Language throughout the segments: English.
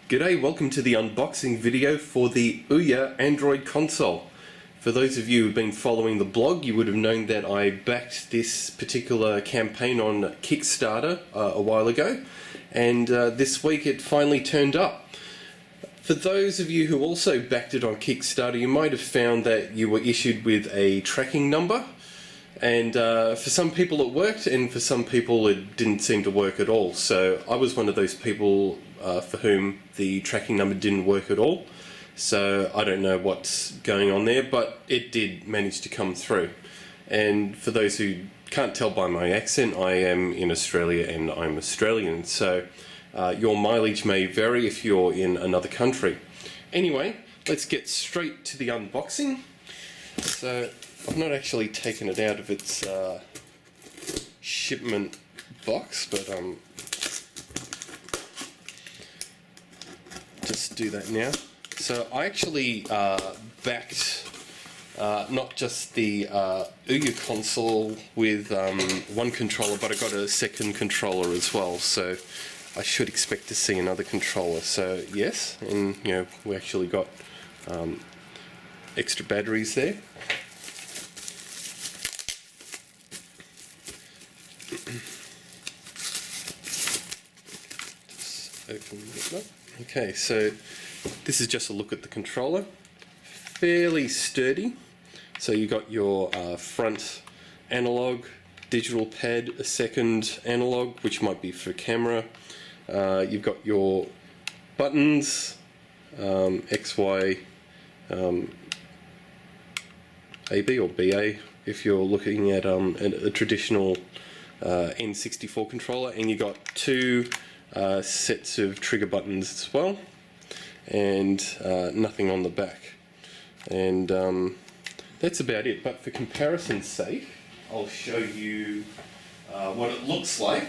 G'day, welcome to the unboxing video for the Ouya Android console. For those of you who've been following the blog, you would have known that I backed this particular campaign on Kickstarter a while ago, and this week it finally turned up. For those of you who also backed it on Kickstarter, you might have found that you were issued with a tracking number, and for some people it worked, and for some people it didn't seem to work at all. So I was one of those people for whom the tracking number didn't work at all. So I don't know what's going on there, but it did manage to come through. And for those who can't tell by my accent, I am in Australia and I'm Australian, so your mileage may vary if you're in another country. Anyway, let's get straight to the unboxing. So I've not actually taken it out of its shipment box, but just do that now. So I actually backed not just the Ouya console with one controller, but I got a second controller as well. So I should expect to see another controller. So yes, and you know, we actually got extra batteries there. Just open it up. Okay, so this is just a look at the controller. Fairly sturdy. So you got your front analog, digital pad, a second analog, which might be for camera. You've got your buttons, X, Y, AB or BA, if you're looking at a traditional N64 controller, and you got two sets of trigger buttons as well, and nothing on the back, and that's about it. But for comparison's sake, I'll show you what it looks like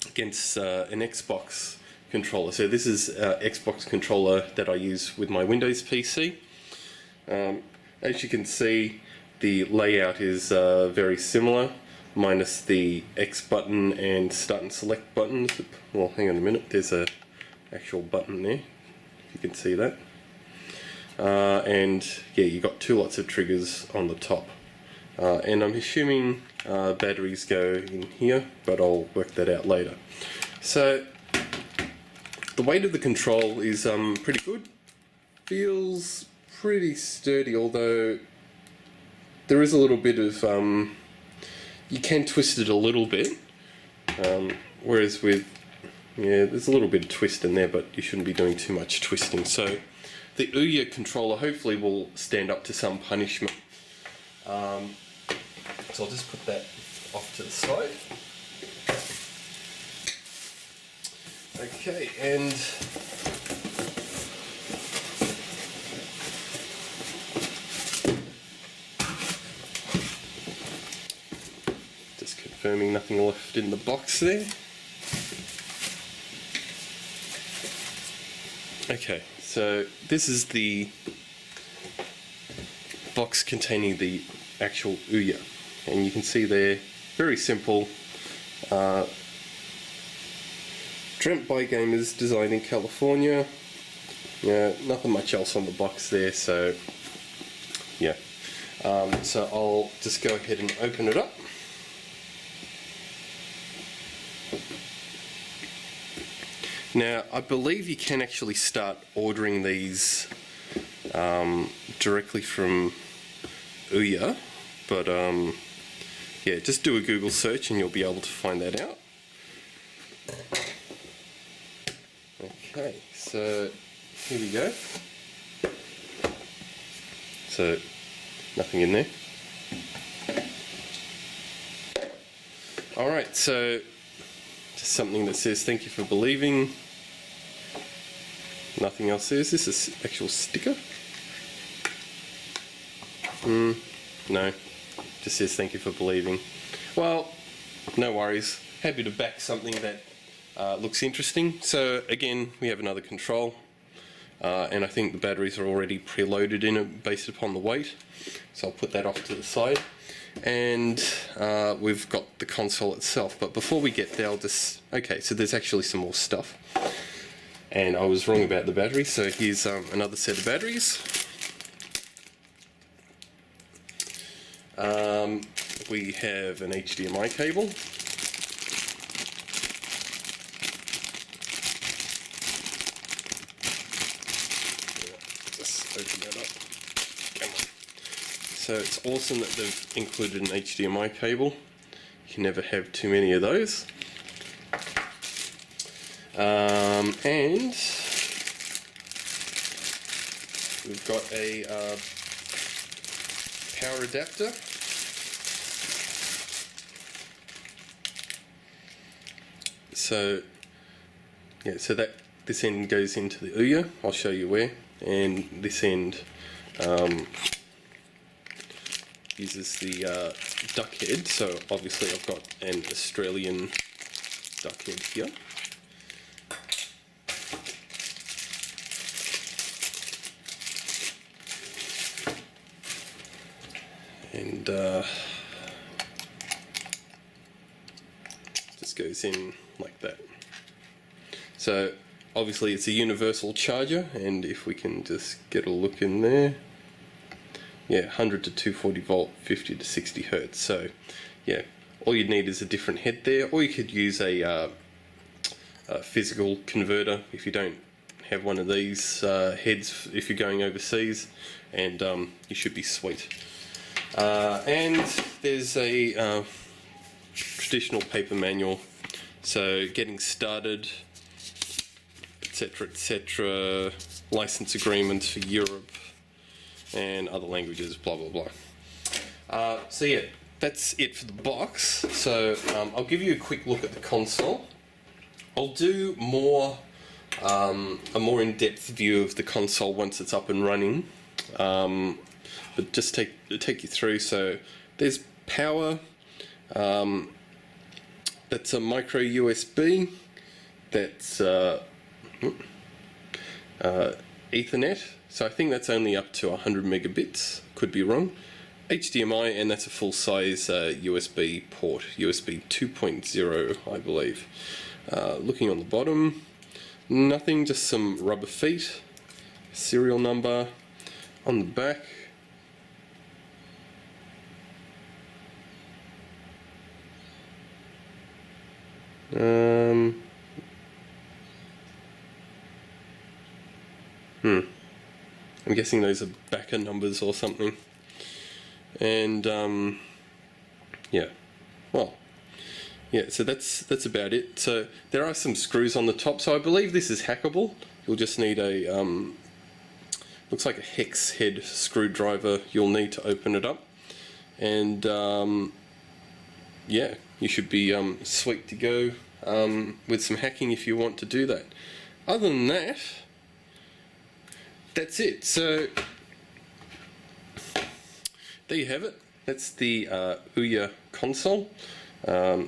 against an Xbox controller. So this is an Xbox controller that I use with my Windows PC. As you can see, the layout is very similar, minus the X button and start and select buttons. Well, hang on a minute, there's a actual button there, if you can see that. And yeah, you got two lots of triggers on the top. And I'm assuming batteries go in here, but I'll work that out later. So the weight of the control is pretty good. Feels pretty sturdy, although there is a little bit of you can twist it a little bit, whereas with, yeah, there's a little bit of twist in there, but you shouldn't be doing too much twisting. So the Ouya controller hopefully will stand up to some punishment. So I'll just put that off to the side. Okay, and just confirming nothing left in the box there. Okay, so this is the box containing the actual Ouya, and you can see there, very simple. Dreamt by gamers, designed in California. Yeah, nothing much else on the box there, so yeah. So I'll just go ahead and open it up. Now, I believe you can actually start ordering these directly from Ouya, but yeah, just do a Google search and you'll be able to find that out. Okay, so here we go. So, nothing in there. Alright, so just something that says thank you for believing. Nothing else there. Is this an actual sticker? No, just says thank you for believing. Well, no worries. Happy to back something that looks interesting. So again, we have another control, and I think the batteries are already preloaded in it based upon the weight. So I'll put that off to the side. and we've got the console itself. But before we get there, okay, so there's actually some more stuff, and I was wrong about the battery, so here's another set of batteries. We have an HDMI cable. Just open that up. Come on. So it's awesome that they've included an HDMI cable. You can never have too many of those. And we've got a power adapter. So yeah, so this end goes into the Ouya. I'll show you where, and this end uses the duck head. So obviously I've got an Australian duck head here. And just goes in like that. So obviously it's a universal charger, and if we can just get a look in there, yeah, 100 to 240 volt, 50 to 60 hertz. So yeah, all you'd need is a different head there, or you could use a physical converter if you don't have one of these heads if you're going overseas, and you should be sweet. And there's a traditional paper manual, so getting started, etc, etc, license agreements for Europe and other languages, blah blah blah. So yeah, that's it for the box. So I'll give you a quick look at the console. I'll do more a more in-depth view of the console once it's up and running. But just take you through. So there's power. That's a micro USB. That's Ethernet. So I think that's only up to 100 megabits. Could be wrong. HDMI, and that's a full-size USB port, USB 2.0, I believe. Looking on the bottom, nothing. Just some rubber feet. Serial number on the back. I'm guessing those are backer numbers or something. And yeah, well, yeah, so that's about it. So there are some screws on the top, so I believe this is hackable. You'll just need a looks like a hex head screwdriver you'll need to open it up, and yeah, you should be sweet to go with some hacking if you want to do that. Other than that, that's it. So there you have it. That's the Ouya console. Oh,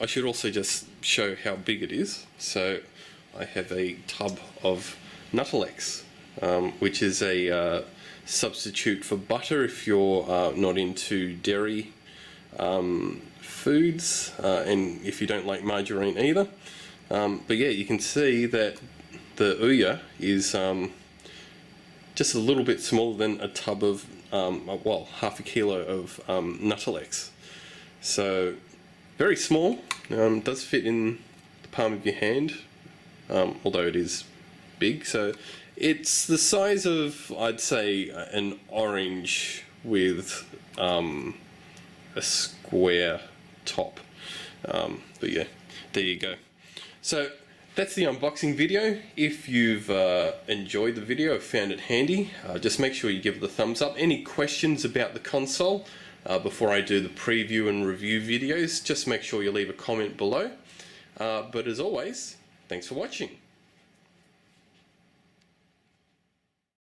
I should also just show how big it is. So I have a tub of Nuttelex, which is a substitute for butter if you're not into dairy foods, and if you don't like margarine either. But yeah, you can see that the Ouya is just a little bit smaller than a tub of, well, half a kilo of Nuttelex. So very small. Does fit in the palm of your hand, although it is big. So it's the size of, I'd say, an orange with a square top. But yeah, there you go. So that's the unboxing video. If you've enjoyed the video, found it handy, just make sure you give it a thumbs up. Any questions about the console before I do the preview and review videos, just make sure you leave a comment below. But as always, thanks for watching.